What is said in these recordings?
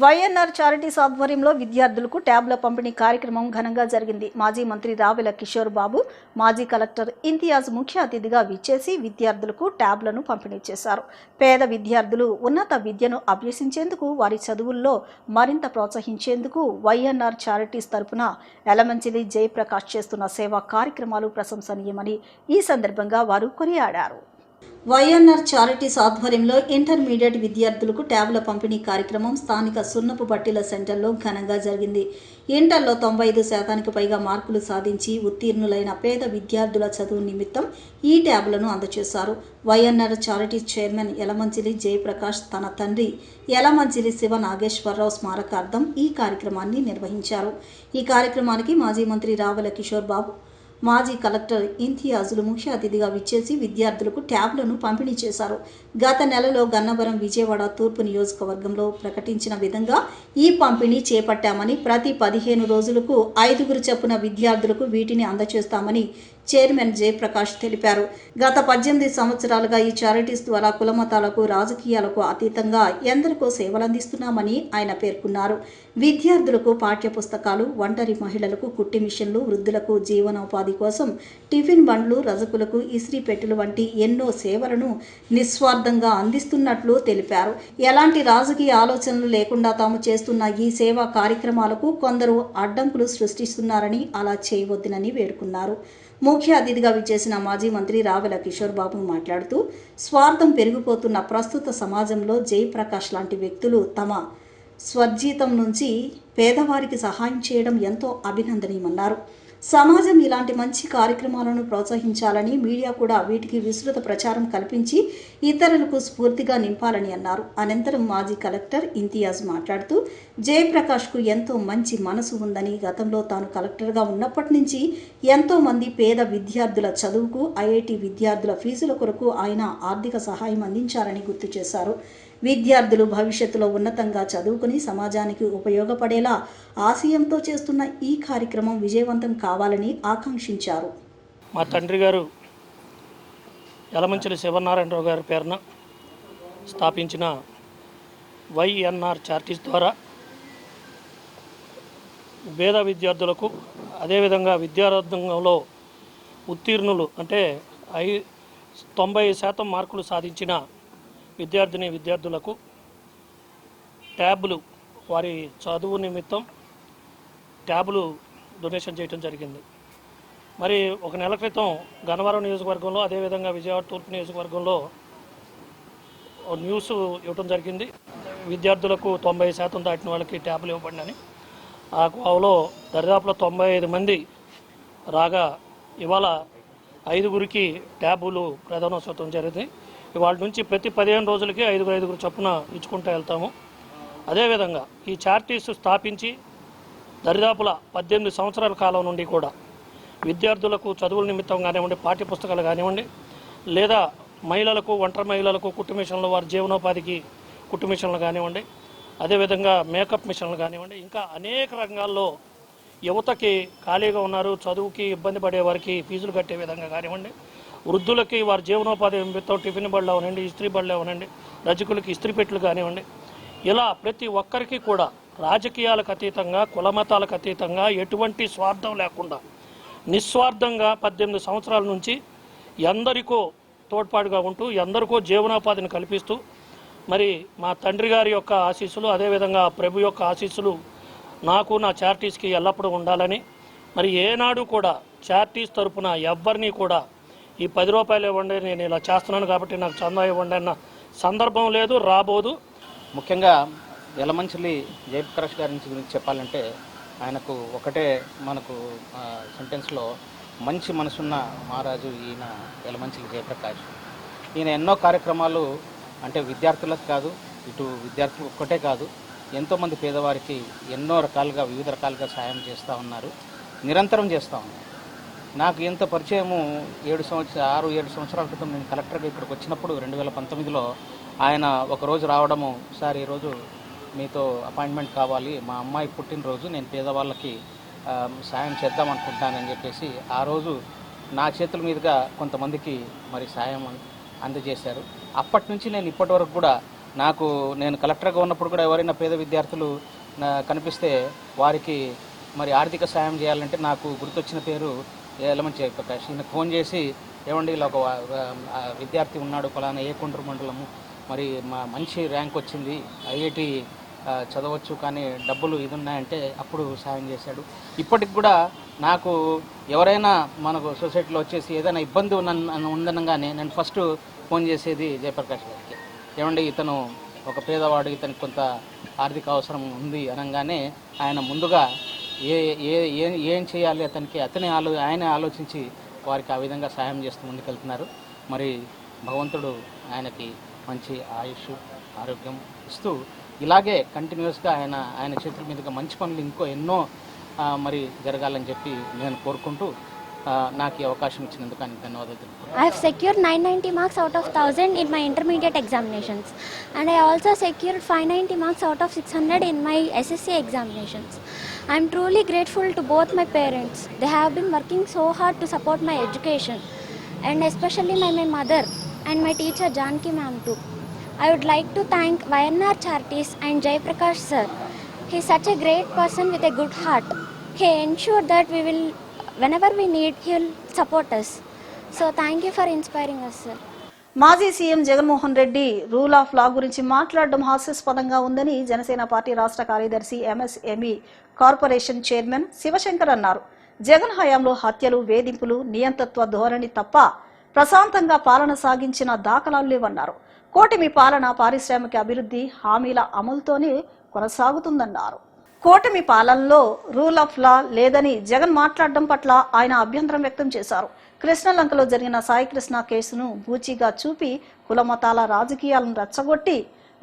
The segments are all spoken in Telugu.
వైఎన్ఆర్ చారిటీస్ ఆధ్వర్యంలో విద్యార్థులకు ట్యాబ్ల పంపిణీ కార్యక్రమం ఘనంగా జరిగింది. మాజీ మంత్రి రావెల కిషోర్ బాబు, మాజీ కలెక్టర్ ఇంతియాజ్ ముఖ్య అతిథిగా విచ్చేసి విద్యార్థులకు ట్యాబ్లను పంపిణీ చేశారు. పేద విద్యార్థులు ఉన్నత విద్యను అభ్యసించేందుకు, వారి చదువుల్లో మరింత ప్రోత్సహించేందుకు వైఎన్ఆర్ చారిటీస్ తరపున ఎలమంచిలి జయప్రకాష్ చేస్తున్న సేవా కార్యక్రమాలు ప్రశంసనీయమని ఈ సందర్భంగా వారు కొనియాడారు. వైఎన్ఆర్ చారిటీస్ ఆధ్వర్యంలో ఇంటర్మీడియట్ విద్యార్థులకు ట్యాబ్ల పంపిణీ కార్యక్రమం స్థానిక సున్నపు బట్టీల సెంటర్లో ఘనంగా జరిగింది. ఇంటర్లో 95% పైగా మార్కులు సాధించి ఉత్తీర్ణులైన పేద విద్యార్థుల చదువు నిమిత్తం ఈ ట్యాబ్లను అందజేశారు. YNR charities chairman Yalamanchili Jayaprakash తన తండ్రి యలమంచిలి శివ నాగేశ్వరరావు స్మారకార్థం ఈ కార్యక్రమాన్ని నిర్వహించారు. ఈ కార్యక్రమానికి మాజీ మంత్రి రావెల కిషోర్ బాబు, మాజీ కలెక్టర్ ఇంతియాజులు ముఖ్య అతిథిగా విచ్చేసి విద్యార్థులకు ట్యాబ్లను పంపిణీ చేశారు. గత నెలలో గన్నవరం, విజయవాడ తూర్పు నియోజకవర్గంలో ప్రకటించిన విధంగా ఈ పంపిణీ చేపట్టామని, ప్రతి 15 రోజులకు 5 చొప్పున విద్యార్థులకు వీటిని అందజేస్తామని చైర్మన్ జయప్రకాష్ తెలిపారు. గత 18 సంవత్సరాలుగా ఈ చారిటీస్ ద్వారా కులమతాలకు, రాజకీయాలకు అతీతంగా ఎందరికో సేవలందిస్తున్నామని ఆయన పేర్కొన్నారు. విద్యార్థులకు పాఠ్య పుస్తకాలు, ఒంటరి మహిళలకు కుట్టి మిషన్లు, వృద్ధులకు జీవనోపాధి కోసం టిఫిన్ బండ్లు, రజకులకు ఇస్త్రీ పెట్టెలు వంటి ఎన్నో సేవలను నిస్వార్థంగా అందిస్తున్నట్లు తెలిపారు. ఎలాంటి రాజకీయ ఆలోచనలు లేకుండా తాము చేస్తున్న ఈ సేవా కార్యక్రమాలకు కొందరు అడ్డంకులు సృష్టిస్తున్నారని అలా చేయవద్దునని వేడుకున్నారు. ముఖ్య అతిథిగా విచ్చేసిన మాజీ మంత్రి రావెల కిషోర్ బాబు మాట్లాడుతూ, స్వార్థం పెరిగిపోతున్న ప్రస్తుత సమాజంలో జయప్రకాష్ లాంటి వ్యక్తులు తమ స్వర్జీతం నుంచి పేదవారికి సహాయం చేయడం ఎంతో అభినందనీయమన్నారు. సమాజం ఇలాంటి మంచి కార్యక్రమాలను ప్రోత్సహించాలని, మీడియా కూడా వీటికి విస్తృత ప్రచారం కల్పించి ఇతరులకు స్ఫూర్తిగా నింపాలని అన్నారు. అనంతరం మాజీ కలెక్టర్ ఇంతియాజ్ మాట్లాడుతూ, జయప్రకాష్కు ఎంతో మంచి మనసు ఉందని, గతంలో తాను కలెక్టర్గా ఉన్నప్పటి నుంచి ఎంతో మంది పేద విద్యార్థుల చదువుకు, ఐఐటి విద్యార్థుల ఫీజుల కొరకు ఆయన ఆర్థిక సహాయం అందించారని గుర్తు చేశారు. విద్యార్థులు భవిష్యత్తులో ఉన్నతంగా చదువుకుని సమాజానికి ఉపయోగపడేలా ఆశయంతో చేస్తున్న ఈ కార్యక్రమం విజయవంతం కావాలని ఆకాంక్షించారు. మా తండ్రి గారు యలమంచిలి శివనారాయణరావు గారి పేరున స్థాపించిన వైఎన్ఆర్ చారిటీస్ ద్వారా పేద విద్యార్థులకు, అదేవిధంగా విద్యారంగంలో ఉత్తీర్ణులు అంటే 90% మార్కులు సాధించిన విద్యార్థులకు ట్యాబులు, వారి చదువు నిమిత్తం ట్యాబులు డొనేషన్ చేయడం జరిగింది. మరి ఒక నెల క్రితం గన్నవరం నియోజకవర్గంలో, అదేవిధంగా విజయవాడ తూర్పు నియోజకవర్గంలో న్యూస్ ఇవ్వడం జరిగింది. విద్యార్థులకు 90% దాటిన వాళ్ళకి ట్యాబులు ఇవ్వబడినని. ఆ కోవలో దరిదాపులో 95 మంది రాగా ఇవాళ 5 ట్యాబులు ప్రదానోత్సవం జరిగింది. ఇవాళ నుంచి ప్రతి 15 రోజులకి 5 చొప్పున ఇచ్చుకుంటూ వెళ్తాము. అదేవిధంగా ఈ చారిటీస్ స్థాపించి దరిదాపుల 18 సంవత్సరాల కాలం నుండి కూడా విద్యార్థులకు చదువుల నిమిత్తం కానివ్వండి, పాఠ్యపుస్తకాలు కానివ్వండి, లేదా మహిళలకు, ఒంటరి మహిళలకు కుట్టు మిషన్లు, వారి జీవనోపాధికి కుట్టు మిషన్లు కానివ్వండి, అదేవిధంగా మేకప్ మిషన్లు కానివ్వండి, ఇంకా అనేక రంగాల్లో యువతకి ఖాళీగా ఉన్నారు, చదువుకి ఇబ్బంది పడే వారికి ఫీజులు కట్టే విధంగా కానివ్వండి, వృద్ధులకి వారి జీవనోపాధి నిమిత్తం టిఫిన్ బళ్ళు అవనండి, ఇస్త్రీ బళ్ళు అవనండి, రజకులకి ఇస్త్రీ పెట్టెలు కానివ్వండి, ఇలా ప్రతి ఒక్కరికి కూడా రాజకీయాలకు అతీతంగా, కులమతాలకు అతీతంగా, ఎటువంటి స్వార్థం లేకుండా నిస్వార్థంగా 18 సంవత్సరాల నుంచి ఎందరికో తోడ్పాటుగా ఉంటూ ఎందరికో జీవనోపాధిని కల్పిస్తూ, మరి మా తండ్రి గారి యొక్క ఆశీస్సులు, అదేవిధంగా ప్రభు యొక్క ఆశీస్సులు నాకు, నా చారిటీస్కి ఎల్లప్పుడూ ఉండాలని, మరి ఏనాడు కూడా చారిటీస్ తరపున ఎవ్వరినీ కూడా ఈ 10 రూపాయలు ఇవ్వండి, నేను ఇలా చేస్తున్నాను కాబట్టి నాకు చందా ఇవ్వండి అన్న సందర్భం లేదు, రాబోదు. ముఖ్యంగా యలమంచిలి జయప్రకాష్ గారి గురించి చెప్పాలంటే, ఆయనకు ఒకటే మనకు సెంటెన్స్లో మంచి మనసున్న మహారాజు ఈయన యలమంచిలి జయప్రకాష్. ఈయన ఎన్నో కార్యక్రమాలు అంటే విద్యార్థులకు కాదు, ఇటు విద్యార్థులకు ఒక్కటే కాదు, ఎంతోమంది పేదవారికి ఎన్నో రకాలుగా, వివిధ రకాలుగా సాయం చేస్తూ ఉన్నారు, నిరంతరం చేస్తూ ఉన్నారు. నాకు ఎంత పరిచయము 6-7 సంవత్సరాల క్రితం నేను కలెక్టర్గా ఇక్కడికి వచ్చినప్పుడు 2019లో ఆయన ఒకరోజు రావడము, సార్ ఈరోజు మీతో అపాయింట్మెంట్ కావాలి, మా అమ్మాయి పుట్టినరోజు, నేను పేదవాళ్ళకి సాయం చేద్దాం అనుకుంటానని చెప్పేసి ఆ రోజు నా చేతుల మీదుగా కొంతమందికి మరి సాయం అందజేశారు. అప్పటి నుంచి నేను ఇప్పటి వరకు కూడా నేను కలెక్టర్గా ఉన్నప్పుడు కూడా ఎవరైనా పేద విద్యార్థులు కనిపిస్తే వారికి మరి ఆర్థిక సాయం చేయాలంటే నాకు గుర్తొచ్చిన పేరు యలమంచి జయప్రకాష్. ఈయన ఫోన్ చేసి ఏమండి ఇలా ఒక విద్యార్థి ఉన్నాడు ఫలానా ఏకొండ్రు మండలము, మరి మంచి ర్యాంక్ వచ్చింది, ఐఐటి చదవచ్చు కానీ డబ్బులు ఇది ఉన్నాయంటే అప్పుడు సాయం చేశాడు. ఇప్పటికి కూడా నాకు ఎవరైనా మనకు సొసైటీలో వచ్చేసి ఏదైనా ఇబ్బంది ఉందనగానే నేను ఫస్ట్ ఫోన్ చేసేది జయప్రకాష్ గారికి. ఏమండి ఇతను ఒక పేదవాడు, ఇతనికి కొంత ఆర్థిక అవసరం ఉంది అనగానే ఆయన ముందుగా ఏం చేయాలి అతనికి ఆయనే ఆలోచించి వారికి ఆ విధంగా సాయం చేస్తూ ముందుకెళ్తున్నారు. మరి భగవంతుడు ఆయనకి మంచి ఆయుష్ ఆరోగ్యం ఇస్తూ ఇలాగే కంటిన్యూస్గా ఆయన చేతుల మీదుగా మంచి పనులు ఎన్నో మరి జరగాలని చెప్పి నేను కోరుకుంటూ నాకు ఈ అవకాశం ఇచ్చినందుకు ఆయనకు ధన్యవాదాలు. I have secured 990 marks out of 1000 in my intermediate examinations, and I also secured 590 marks out of 600 in my SSC examinations. I am truly grateful to both my parents. They have been working so hard to support my education, and especially my mother and my teacher Janki ma'am too. I would like to thank YNR Charities and Jay Prakash sir. He is such a great person with a good heart. He ensured that whenever we need, he will support us. So thank you for inspiring us, sir. మాజీ CM Jaganmohan Reddy rule of law గురించి మాట్లాడడం హాస్యాస్పదంగా ఉందని జనసేన పార్టీ రాష్ట్ర కార్యదర్శి ఎంఎస్ఎంఈ కార్పొరేషన్ చైర్మన్ శివశంకర్ అన్నారు. జగన్ హయాంలో హత్యలు, వేధింపులు, నియంతృత్వ ధోరణి తప్ప ప్రశాంతంగా పాలన సాగించిన దాఖలాలు లేవన్నారు. కూటమి పాలన పారిశ్రామిక అభివృద్ధి హామీల అమలుతోనే కొనసాగుతుందన్నారు. కూటమి పాలనలో రూల్ ఆఫ్ లా లేదని జగన్ మాట్లాడడం పట్ల ఆయన అభ్యంతరం వ్యక్తం చేశారు. కృష్ణలంకలో జరిగిన సాయికృష్ణ కేసును బూచిగా చూపి కులమతాల రాజకీయాలను రెచ్చగొట్టి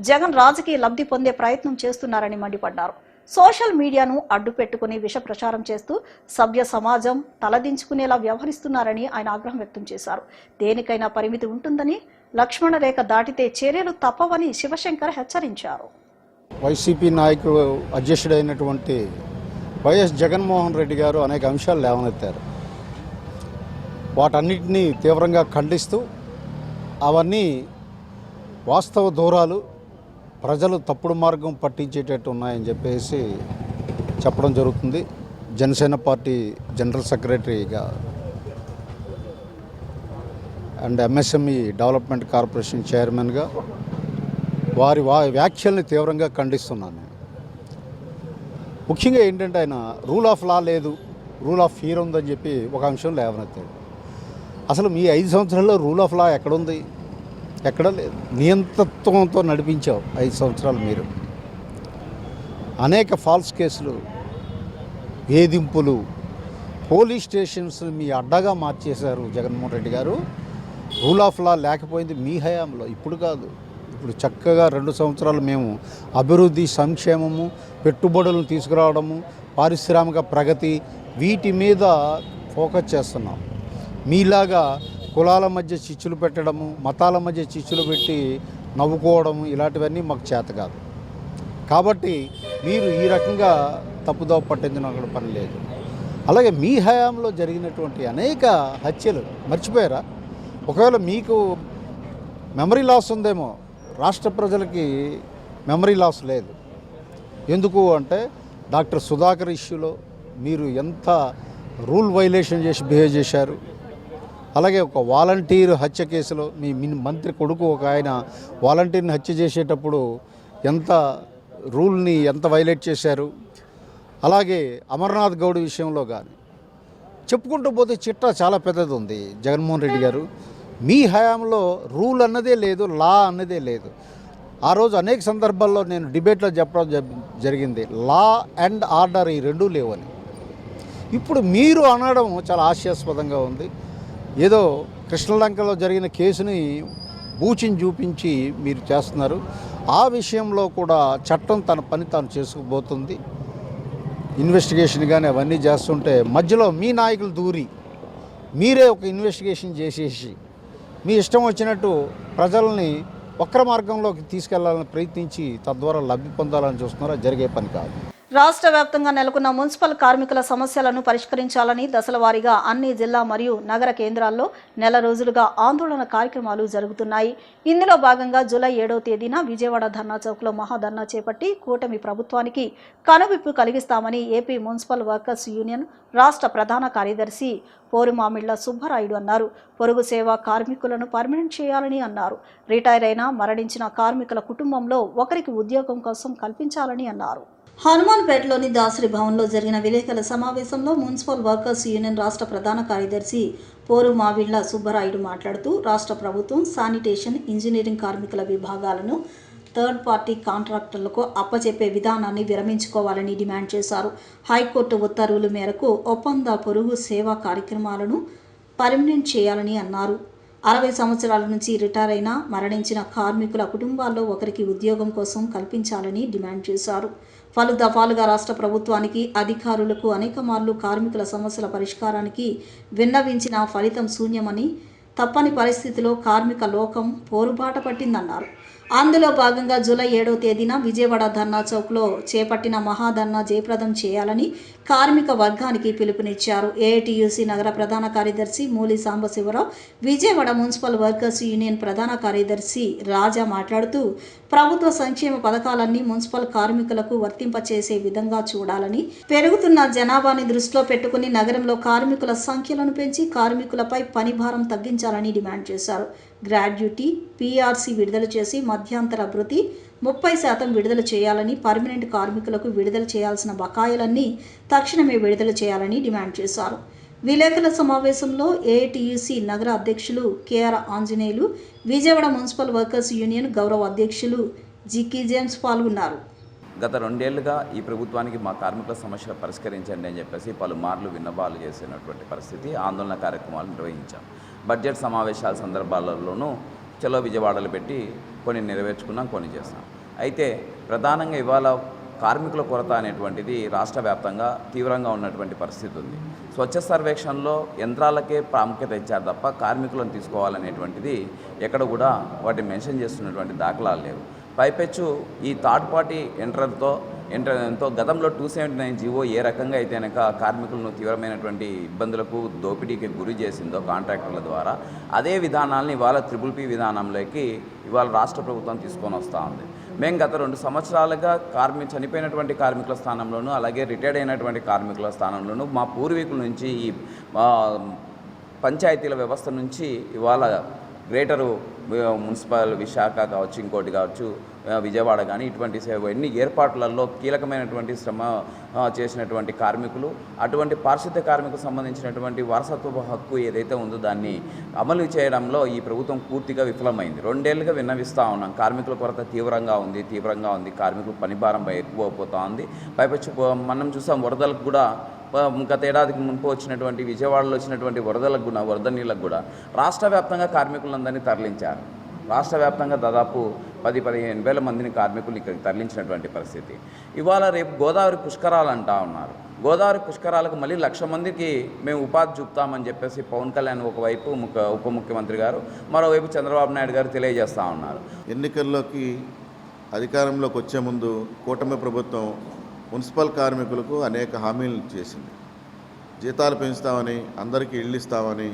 జగన్ రాజకీయ లబ్ధి పొందే ప్రయత్నం చేస్తున్నారని మండిపడ్డారు. సోషల్ మీడియాను అడ్డు పెట్టుకుని విష ప్రచారం చేస్తూ సభ్య సమాజం తలదించుకునేలా వ్యవహరిస్తున్నారని ఆయన ఆగ్రహం వ్యక్తం చేశారు. దేనికైనా పరిమితి ఉంటుందని, లక్ష్మణ రేఖ దాటితే చర్యలు తప్పవని శివశంకర్ హెచ్చరించారు. వైసీపీ నాయకుడు అధ్యక్షుడైనటువంటి వైఎస్ జగన్మోహన్ రెడ్డి గారు అనేక అంశాలు లేవనెత్తారు. వాటన్నిటినీ తీవ్రంగా ఖండిస్తూ అవన్నీ వాస్తవ దూరాలు, ప్రజలు తప్పుడు మార్గం పట్టించేటట్టు ఉన్నాయని చెప్పేసి చెప్పడం జరుగుతుంది. జనసేన పార్టీ జనరల్ సెక్రటరీగా అండ్ ఎంఎస్ఎంఈ డెవలప్మెంట్ కార్పొరేషన్ చైర్మన్గా వారి వ్యాఖ్యల్ని తీవ్రంగా ఖండిస్తున్నాను. ముఖ్యంగా ఏంటంటే ఆయన రూల్ ఆఫ్ లా లేదు, రూల్ ఆఫ్ ఫియర్ ఉందని చెప్పి ఒక అంశం లేవనెత్తాడు. అసలు మీ 5 సంవత్సరాల్లో రూల్ ఆఫ్ లా ఎక్కడుంది? ఎక్కడ లేదు. నియంతృత్వంతో నడిపించావు 5 సంవత్సరాలు మీరు. అనేక ఫాల్స్ కేసులు, వేధింపులు, పోలీస్ స్టేషన్స్ మీ అడ్డగా మార్చేశారు జగన్మోహన్ రెడ్డి గారు. రూల్ ఆఫ్ లా లేకపోయింది మీ హయాంలో, ఇప్పుడు కాదు. ఇప్పుడు చక్కగా 2 సంవత్సరాలు మేము అభివృద్ధి, సంక్షేమము, పెట్టుబడులను తీసుకురావడము, పారిశ్రామిక ప్రగతి వీటి మీద ఫోకస్ చేస్తున్నాం. మీలాగా కులాల మధ్య చిచ్చులు పెట్టడము, మతాల మధ్య చిచ్చులు పెట్టి నవ్వుకోవడము ఇలాంటివన్నీ మాకు చేత కాదు. కాబట్టి మీరు ఈ రకంగా తప్పుదోవ పట్టించిన పని లేదు. అలాగే మీ హయాంలో జరిగినటువంటి అనేక హత్యలు మర్చిపోయారా? ఒకవేళ మీకు మెమరీ లాస్ ఉందేమో, రాష్ట్ర ప్రజలకి మెమరీ లాస్ లేదు. ఎందుకు అంటే డాక్టర్ సుధాకర్ ఇష్యూలో మీరు ఎంత రూల్ వైలేషన్ చేసి బిహేవ్ చేశారు. అలాగే ఒక వాలంటీర్ హత్య కేసులో మీ మంత్రి కొడుకు ఒక ఆయన వాలంటీర్ని హత్య చేసేటప్పుడు ఎంత రూల్ని ఎంత వైలేట్ చేశారు. అలాగే అమర్నాథ్ గౌడ్ విషయంలో కానీ చెప్పుకుంటూ పోతే చిట్టా చాలా పెద్దది ఉంది. జగన్మోహన్ రెడ్డి గారు మీ హయాంలో రూల్ అన్నదే లేదు, లా అన్నదే లేదు. ఆ రోజు అనేక సందర్భాల్లో నేను డిబేట్లో చెప్పడం జరిగింది, లా అండ్ ఆర్డర్ ఈ రెండూ లేవని. ఇప్పుడు మీరు అనడం చాలా హాస్యాస్పదంగా ఉంది. ఏదో కృష్ణలంకలో జరిగిన కేసుని బూచిని చూపించి మీరు చేస్తున్నారు. ఆ విషయంలో కూడా చట్టం తన పని తాను చేసుకుపోతుంది. ఇన్వెస్టిగేషన్ కానీ అవన్నీ చేస్తుంటే మధ్యలో మీ నాయకులు దూరి మీరే ఒక ఇన్వెస్టిగేషన్ చేసేసి మీ ఇష్టం వచ్చినట్టు ప్రజల్ని వక్ర మార్గంలోకి తీసుకెళ్లాలని ప్రయత్నించి తద్వారా లబ్ధి పొందాలని చూస్తున్నారా? జరిగే పని కాదు. రాష్ట్ర వ్యాప్తంగా నెలకొన్న మున్సిపల్ కార్మికుల సమస్యలను పరిష్కరించాలని దశలవారీగా అన్ని జిల్లా మరియు నగర కేంద్రాల్లో నెల రోజులుగా ఆందోళన కార్యక్రమాలు జరుగుతున్నాయి. ఇందులో భాగంగా జూలై 7వ తేదీన విజయవాడ ధర్నా చౌక్లో మహాధర్నా చేపట్టి కూటమి ప్రభుత్వానికి కనువిప్పు కలిగిస్తామని ఏపీ మున్సిపల్ వర్కర్స్ యూనియన్ రాష్ట్ర ప్రధాన కార్యదర్శి పోరుమామిళ్ల సుబ్బరాయుడు అన్నారు. పొరుగు సేవా కార్మికులను పర్మనెంట్ చేయాలని అన్నారు. రిటైర్ అయిన మరణించిన కార్మికుల కుటుంబంలో ఒకరికి ఉద్యోగం కోసం కల్పించాలని అన్నారు. హనుమాన్పేటలోని దాసరి భవన్లో జరిగిన విలేకరుల సమావేశంలో మున్సిపల్ వర్కర్స్ యూనియన్ రాష్ట్ర ప్రధాన కార్యదర్శి పోరుమామిళ్ల సుబ్బరాయుడు మాట్లాడుతూ రాష్ట్ర ప్రభుత్వం శానిటేషన్, ఇంజనీరింగ్ కార్మికుల విభాగాలను థర్డ్ పార్టీ కాంట్రాక్టర్లకు అప్పచెప్పే విధానాన్ని విరమించుకోవాలని డిమాండ్ చేశారు. హైకోర్టు ఉత్తర్వుల మేరకు ఒప్పంద పొరుగు సేవా కార్యక్రమాలను పర్మనెంట్ చేయాలని అన్నారు. 60 సంవత్సరాల నుంచి రిటైర్ అయిన మరణించిన కార్మికుల కుటుంబాల్లో ఒకరికి ఉద్యోగం కోసం కల్పించాలని డిమాండ్ చేశారు. పలు దఫాలుగా రాష్ట్ర ప్రభుత్వానికి, అధికారులకు అనేక మార్లు కార్మికుల సమస్యల పరిష్కారానికి విన్నవించిన ఫలితం శూన్యమని, తప్పని పరిస్థితిలో కార్మిక లోకం పోరుబాట పట్టిందన్నారు. అందులో భాగంగా జూలై 7వ తేదీన విజయవాడ ధర్నా చౌక్లో చేపట్టిన మహాధర్నా జయప్రదం చేయాలని కార్మిక వర్గానికి పిలుపునిచ్చారు. ఏఐటీయూసీ నగర ప్రధాన కార్యదర్శి Muli Sambasivarao, Vijayawada municipal workers union ప్రధాన కార్యదర్శి రాజా మాట్లాడుతూ ప్రభుత్వ సంక్షేమ పథకాలన్నీ మున్సిపల్ కార్మికులకు వర్తింపచేసే విధంగా చూడాలని, పెరుగుతున్న జనాభాని దృష్టిలో పెట్టుకుని నగరంలో కార్మికుల సంఖ్యలను పెంచి కార్మికులపై పనిభారం తగ్గించాలని డిమాండ్ చేశారు. గ్రాడ్యుటీ, పీఆర్సీ విడుదల చేసి మధ్యంతర భృతి 30% విడుదల చేయాలని, పర్మనెంట్ కార్మికులకు విడుదల చేయాల్సిన బకాయిలన్నీ తక్షణమే విడుదల చేయాలని డిమాండ్ చేశారు. విలేకరుల సమావేశంలో ఏఐటీయూసీ నగర అధ్యక్షులు KR Anjaneyulu, Vijayawada municipal workers union గౌరవ అధ్యక్షులు జికి జేమ్స్ పాల్గొన్నారు. గత 2 ఏళ్లుగా ఈ ప్రభుత్వానికి మా కార్మికుల సమస్యలు పరిష్కరించండి అని చెప్పేసి పలుమార్లు విన్నపాలు చేసినటువంటి పరిస్థితి, ఆందోళన కార్యక్రమాలు నిర్వహించాం. బడ్జెట్ సమావేశాల సందర్భాలలోనూ చలో విజయవాడలు పెట్టి కొన్ని నెరవేర్చుకున్నాం, కొన్ని చేస్తాం. అయితే ప్రధానంగా ఇవాళ కార్మికుల కొరత అనేటువంటిది రాష్ట్ర వ్యాప్తంగా తీవ్రంగా ఉన్నటువంటి పరిస్థితి ఉంది. స్వచ్ఛ సర్వేక్షణలో యంత్రాలకే ప్రాముఖ్యత ఇచ్చారు తప్ప కార్మికులను తీసుకోవాలనేటువంటిది ఎక్కడ కూడా వాటిని మెన్షన్ చేస్తున్నటువంటి దాఖలాలు లేవు. పైపెచ్చు ఈ థర్డ్ పార్టీ ఎంట్రన్తో గతంలో 279 జీవో ఏ రకంగా అయితే కనుక కార్మికులను తీవ్రమైనటువంటి ఇబ్బందులకు, దోపిడీకి గురి చేసిందో కాంట్రాక్టర్ల ద్వారా, అదే విధానాలను ఇవాళ PPP విధానంలోకి ఇవాళ రాష్ట్ర ప్రభుత్వం తీసుకొని వస్తూ ఉంది. మేము గత 2 సంవత్సరాలుగా చనిపోయినటువంటి కార్మికుల స్థానంలోనూ, అలాగే రిటైర్డ్ అయినటువంటి కార్మికుల స్థానంలోనూ మా పూర్వీకుల నుంచి ఈ పంచాయతీల వ్యవస్థ నుంచి ఇవాళ గ్రేటరు మున్సిపల్ విశాఖ కావచ్చు, ఇంకోటి కావచ్చు, విజయవాడ కానీ ఇటువంటి ఎన్ని ఏర్పాట్లలో కీలకమైనటువంటి శ్రమ చేసినటువంటి కార్మికులు, అటువంటి పారిశుద్ధ్య కార్మికులకు సంబంధించినటువంటి వారసత్వ హక్కు ఏదైతే ఉందో దాన్ని అమలు చేయడంలో ఈ ప్రభుత్వం పూర్తిగా విఫలమైంది. 2 ఏళ్లుగా విన్నవిస్తూ ఉన్నాం. కార్మికుల కొరత తీవ్రంగా ఉంది. కార్మికుల పనిభారం ఎక్కువ అయిపోతూ ఉంది. పైపచ్చి మనం చూసాం, వరదలకు కూడా గత ఏడాదికి మునుపు వచ్చినటువంటి విజయవాడలో వచ్చినటువంటి వరద నీళ్ళకు కూడా రాష్ట్ర వ్యాప్తంగా కార్మికులందరినీ తరలించారు. రాష్ట్ర వ్యాప్తంగా దాదాపు 10-15 వేల మందిని కార్మికులు ఇక్కడికి తరలించినటువంటి పరిస్థితి. ఇవాళ రేపు గోదావరి పుష్కరాలు అంటా ఉన్నారు. గోదావరి పుష్కరాలకు మళ్ళీ 1,00,000 మందికి మేము ఉపాధి చూపుతామని చెప్పేసి పవన్ కళ్యాణ్ ఒకవైపు ఉప ముఖ్యమంత్రి గారు, మరోవైపు చంద్రబాబు నాయుడు గారు తెలియజేస్తూ ఉన్నారు. ఎన్నికల్లోకి అధికారంలోకి వచ్చే ముందు కూటమి ప్రభుత్వం మున్సిపల్ కార్మికులకు అనేక హామీలు చేసింది. జీతాలు పెంచుతామని, అందరికీ ఇళ్ళు ఇస్తామని,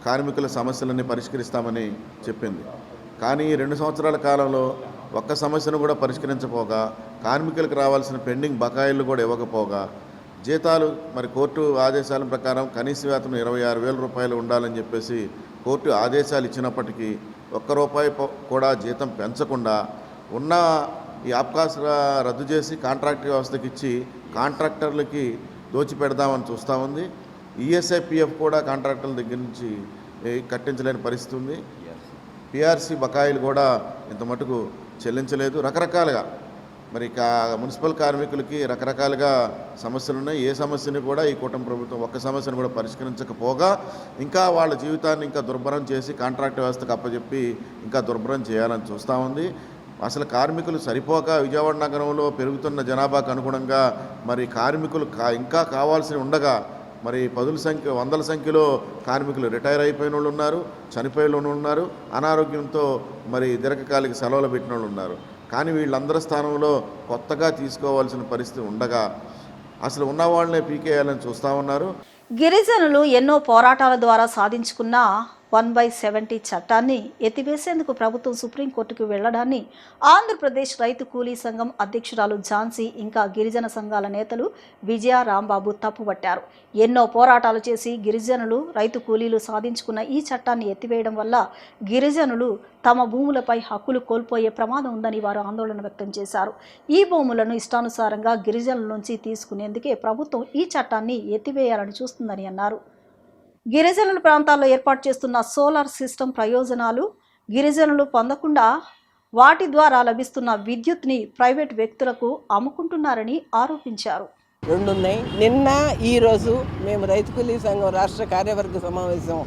కార్మికుల సమస్యలన్నీ పరిష్కరిస్తామని చెప్పింది. కానీ 2 సంవత్సరాల కాలంలో ఒక్క సమస్యను కూడా పరిష్కరించపోగా, కార్మికులకు రావాల్సిన పెండింగ్ బకాయిలు కూడా ఇవ్వకపోగా, జీతాలు మరి కోర్టు ఆదేశాల ప్రకారం కనీస వేతనం 26,000 రూపాయలు ఉండాలని చెప్పేసి కోర్టు ఆదేశాలు ఇచ్చినప్పటికీ ₹1 కూడా జీతం పెంచకుండా ఉన్న ఈ అవకాశం రద్దు చేసి కాంట్రాక్ట్ వ్యవస్థకి ఇచ్చి కాంట్రాక్టర్లకి దోచిపెడదామని చూస్తూ ఉంది. ఈఎస్ఐ, పిఎఫ్ కూడా కాంట్రాక్టర్ల దగ్గర నుంచి కట్టించలేని పరిస్థితి ఉంది. పిఆర్సీ బకాయిలు కూడా ఇంత మటుకు చెల్లించలేదు. రకరకాలుగా మరి మున్సిపల్ కార్మికులకి రకరకాలుగా సమస్యలు ఉన్నాయి. ఏ సమస్యని కూడా ఈ కూటమి ప్రభుత్వం ఒక్క సమస్యను కూడా పరిష్కరించకపోగా ఇంకా వాళ్ళ జీవితాన్ని ఇంకా దుర్భరం చేసి కాంట్రాక్ట్ వ్యవస్థకు అప్పచెప్పి ఇంకా దుర్భరం చేయాలని చూస్తూ ఉంది. అసలు కార్మికులు సరిపోక విజయవాడ నగరంలో పెరుగుతున్న జనాభాకు అనుగుణంగా మరి కార్మికులు ఇంకా కావాల్సి ఉండగా మరి 100ల సంఖ్యలో కార్మికులు రిటైర్ అయిపోయిన వాళ్ళు ఉన్నారు, చనిపోయిన వాళ్ళు ఉన్నారు, అనారోగ్యంతో మరి దీర్ఘకాలిక సెలవులు పెట్టిన వాళ్ళు ఉన్నారు. కానీ వీళ్ళందరి స్థానంలో కొత్తగా తీసుకోవాల్సిన పరిస్థితి ఉండగా అసలు ఉన్న వాళ్ళనే పీకేయాలని చూస్తూ ఉన్నారు. గిరిజనులు ఎన్నో పోరాటాల ద్వారా సాధించుకున్న 1/70 చట్టాన్ని ఎత్తివేసేందుకు ప్రభుత్వం సుప్రీంకోర్టుకు వెళ్లడాన్ని ఆంధ్రప్రదేశ్ రైతు కూలీ సంఘం అధ్యక్షురాలు ఝాన్సీ ఇంకా గిరిజన సంఘాల నేతలు విజయ రాంబాబు తప్పుపట్టారు. ఎన్నో పోరాటాలు చేసి గిరిజనులు రైతు కూలీలు సాధించుకున్న ఈ చట్టాన్ని ఎత్తివేయడం వల్ల గిరిజనులు తమ భూములపై హక్కులు కోల్పోయే ప్రమాదం ఉందని వారు ఆందోళన వ్యక్తం చేశారు. ఈ భూములను ఇష్టానుసారంగా గిరిజనుల నుంచి తీసుకునేందుకే ప్రభుత్వం ఈ చట్టాన్ని ఎత్తివేయాలని చూస్తుందని అన్నారు. గిరిజనుల ప్రాంతాల్లో ఏర్పాటు చేస్తున్న సోలార్ సిస్టమ్ ప్రయోజనాలు గిరిజనులు పొందకుండా వాటి ద్వారా లభిస్తున్న విద్యుత్ని ప్రైవేట్ వ్యక్తులకు అమ్ముకుంటున్నారని ఆరోపించారు. రెండు ఉన్నాయి. నిన్న ఈరోజు మేము రైతు కూలీ సంఘం రాష్ట్ర కార్యవర్గ సమావేశం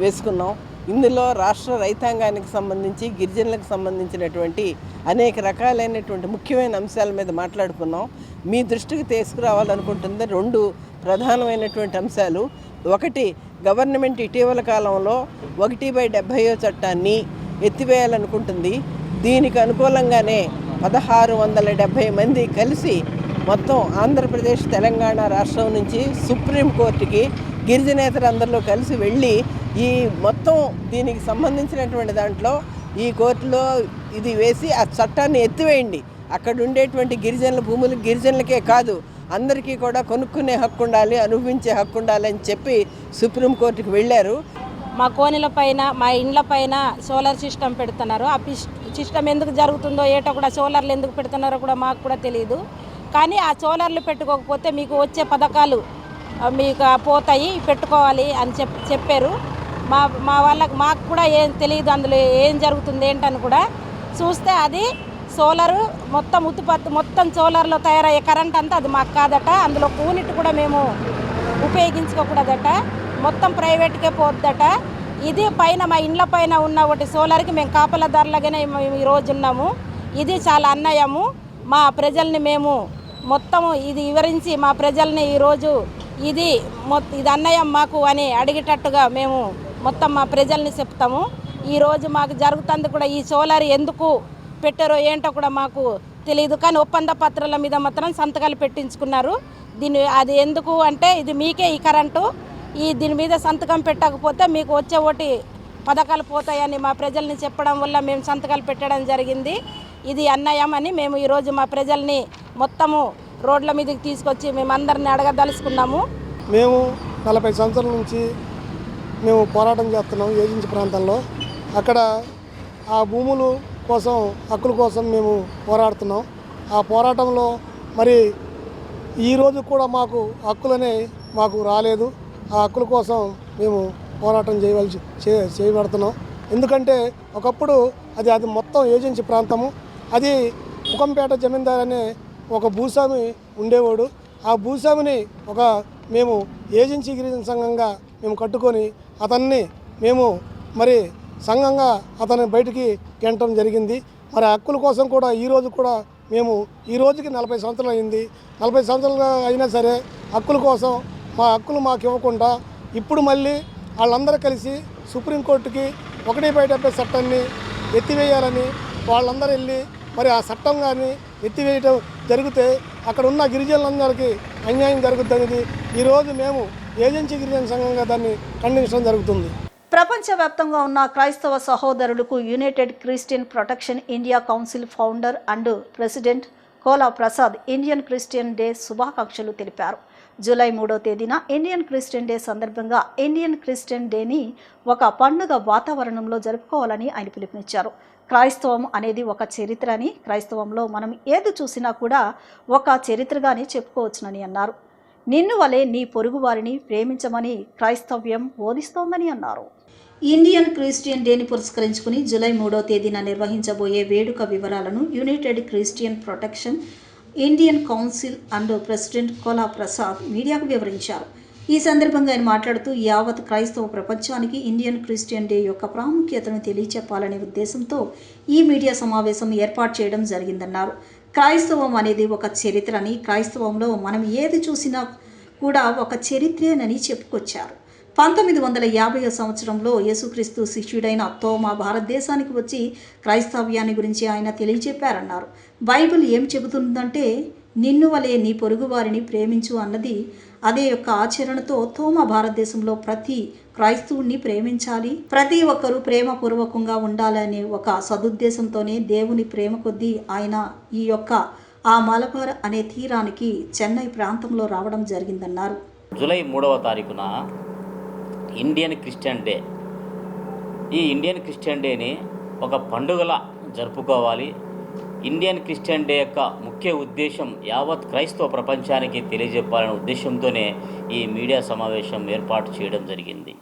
వేసుకున్నాం. ఇందులో రాష్ట్ర రైతాంగానికి సంబంధించి గిరిజనులకు సంబంధించినటువంటి అనేక రకాలైనటువంటి ముఖ్యమైన అంశాల మీద మాట్లాడుకున్నాం. మీ దృష్టికి తీసుకురావాలనుకుంటుంది రెండు ప్రధానమైనటువంటి అంశాలు. ఒకటి, గవర్నమెంట్ ఇటీవల కాలంలో 1/70 చట్టాన్ని ఎత్తివేయాలనుకుంటుంది. దీనికి అనుకూలంగానే 1670 మంది కలిసి మొత్తం ఆంధ్రప్రదేశ్ తెలంగాణ రాష్ట్రం నుంచి సుప్రీంకోర్టుకి గిరిజనేతరందరిలో కలిసి వెళ్ళి ఈ మొత్తం దీనికి సంబంధించినటువంటి దాంట్లో ఈ కోర్టులో ఇది వేసి ఆ చట్టాన్ని ఎత్తివేయండి, అక్కడ ఉండేటువంటి గిరిజనుల భూములు గిరిజనులకే కాదు అందరికీ కూడా కొనుక్కునే హక్కు ఉండాలి, అనుభవించే హక్కు ఉండాలి అని చెప్పి సుప్రీంకోర్టుకు వెళ్ళారు. మా కోనెల పైన మా ఇండ్ల పైన సోలార్ సిస్టమ్ పెడుతున్నారు. ఆ సిస్టమ్ ఎందుకు జరుగుతుందో ఏటో కూడా, సోలార్లు ఎందుకు పెడుతున్నారో కూడా మాకు కూడా తెలియదు. కానీ ఆ సోలార్లు పెట్టుకోకపోతే మీకు వచ్చే పథకాలు మీకు పోతాయి, పెట్టుకోవాలి అని చెప్పారు. మాకు కూడా ఏం తెలియదు అందులో ఏం జరుగుతుంది ఏంటని కూడా. చూస్తే అది సోలారు మొత్తం ఉత్పత్తి మొత్తం సోలార్లో తయారయ్యే కరెంట్ అంతా అది మాకు కాదట. అందులో యూనిట్ కూడా మేము ఉపయోగించుకోకూడదట, మొత్తం ప్రైవేట్కే పోద్దట. ఇది పైన మా ఇండ్ల పైన ఉన్న ఒకటి సోలార్కి మేము కాపలాదారులాగానే మేము ఈరోజు ఉన్నాము. ఇది చాలా అన్యాయము. మా ప్రజల్ని మేము మొత్తము ఇది వివరించి మా ప్రజల్ని ఈరోజు ఇది అన్యాయం మాకు అని అడిగేటట్టుగా మేము మొత్తం మా ప్రజల్ని చెప్తాము. ఈరోజు మాకు జరుగుతుంది కూడా ఈ సోలార్ ఎందుకు పెట్టారో ఏంటో కూడా మాకు తెలియదు. కానీ ఒప్పంద పత్రాల మీద మాత్రం సంతకాలు పెట్టించుకున్నారు. అది ఎందుకు అంటే ఇది మీకే ఈ కరెంటు, దీని మీద సంతకం పెట్టకపోతే మీకు వచ్చే ఒకటి పథకాలు పోతాయని మా ప్రజల్ని చెప్పడం వల్ల మేము సంతకాలు పెట్టడం జరిగింది. ఇది అన్యాయం అని మేము ఈరోజు మా ప్రజల్ని మొత్తము రోడ్ల మీదకి తీసుకొచ్చి మేము అందరిని అడగదలుచుకున్నాము. మేము 40 సంవత్సరాల నుంచి మేము పోరాటం చేస్తున్నాం ఏజెన్సీ ప్రాంతాల్లో. అక్కడ ఆ భూములు కోసం, హక్కుల కోసం మేము పోరాడుతున్నాం. ఆ పోరాటంలో మరి ఈరోజు కూడా మాకు హక్కులనే మాకు రాలేదు. ఆ హక్కుల కోసం మేము పోరాటం చేయబడుతున్నాం. ఎందుకంటే ఒకప్పుడు అది మొత్తం ఏజెన్సీ ప్రాంతము. అది ముఖంపేట జమీందార్ అనే ఒక భూస్వామి ఉండేవాడు. ఆ భూస్వామిని మేము ఏజెన్సీ గిరిజన సంఘంగా మేము కట్టుకొని అతన్ని మేము మరి సంఘంగా అతన్ని బయటికి గెంటడం జరిగింది. మరి హక్కుల కోసం కూడా ఈరోజు కూడా మేము ఈ రోజుకి 40 సంవత్సరాలు అయింది. 40 సంవత్సరాలు అయినా సరే హక్కుల కోసం మా హక్కులు మాకు ఇవ్వకుండా ఇప్పుడు మళ్ళీ వాళ్ళందరూ కలిసి సుప్రీంకోర్టుకి 1/70 చట్టాన్ని ఎత్తివేయాలని వాళ్ళందరూ వెళ్ళి మరి ఆ చట్టం కానీ ఎత్తివేయడం జరిగితే అక్కడ ఉన్న గిరిజనులందరికీ అన్యాయం జరుగుతుంది. ఈరోజు మేము ఏజెన్సీ గిరిజన సంఘంగా దాన్ని ఖండించడం జరుగుతుంది. ప్రపంచవ్యాప్తంగా ఉన్న క్రైస్తవ సహోదరులకు united Christian protection India council founder and president Kola Prasad Indian Christian day శుభాకాంక్షలు తెలిపారు. జూలై 3వ తేదీన ఇండియన్ క్రిస్టియన్ డే సందర్భంగా ఇండియన్ క్రిస్టియన్ డేని ఒక పండుగ వాతావరణంలో జరుపుకోవాలని ఆయన పిలుపునిచ్చారు. క్రైస్తవం అనేది ఒక చరిత్ర అని, క్రైస్తవంలో మనం ఏది చూసినా కూడా ఒక చరిత్రగానే చెప్పుకోవచ్చునని అన్నారు. నిన్ను వలె నీ పొరుగు వారిని ప్రేమించమని క్రైస్తవ్యం బోధిస్తోందని అన్నారు. ఇండియన్ క్రిస్టియన్ డేని పురస్కరించుకుని జూలై 3వ తేదీన నిర్వహించబోయే వేడుక వివరాలను united Christian protection Indian council and president Kola Prasad మీడియాకు వివరించారు. ఈ సందర్భంగా ఆయన మాట్లాడుతూ యావత్ క్రైస్తవ ప్రపంచానికి ఇండియన్ క్రిస్టియన్ డే యొక్క ప్రాముఖ్యతను తెలియచెప్పాలనే ఉద్దేశంతో ఈ మీడియా సమావేశం ఏర్పాటు చేయడం జరిగిందన్నారు. క్రైస్తవం అనేది ఒక చరిత్ర అని, క్రైస్తవంలో మనం ఏది చూసినా కూడా ఒక చరిత్రేనని చెప్పుకొచ్చారు. 1950వ సంవత్సరంలో యేసుక్రీస్తు శిష్యుడైన తోమా భారతదేశానికి వచ్చి క్రైస్తవ్యాన్ని గురించి ఆయన తెలియజెప్పారన్నారు. బైబిల్ ఏం చెబుతుందంటే నిన్ను వలె నీ పొరుగు వారిని ప్రేమించు అన్నది. అదే యొక్క ఆచరణతో తోమా భారతదేశంలో ప్రతి క్రైస్తవుని ప్రేమించాలి, ప్రతి ఒక్కరూ ప్రేమపూర్వకంగా ఉండాలనే ఒక సదుద్దేశంతోనే దేవుని ప్రేమ కొద్దీ ఆయన ఈ యొక్క ఆ మలబార్ అనే తీరానికి చెన్నై ప్రాంతంలో రావడం జరిగిందన్నారు. జూలై 3వ తారీఖున ఇండియన్ క్రిస్టియన్ డే. ఈ ఇండియన్ క్రిస్టియన్ డేని ఒక పండుగలా జరుపుకోవాలి. ఇండియన్ క్రిస్టియన్ డే యొక్క ముఖ్య ఉద్దేశం యావత్ క్రైస్తవ ప్రపంచానికి తెలియజెప్పాలనే ఉద్దేశంతోనే ఈ మీడియా సమావేశం ఏర్పాటు చేయడం జరిగింది.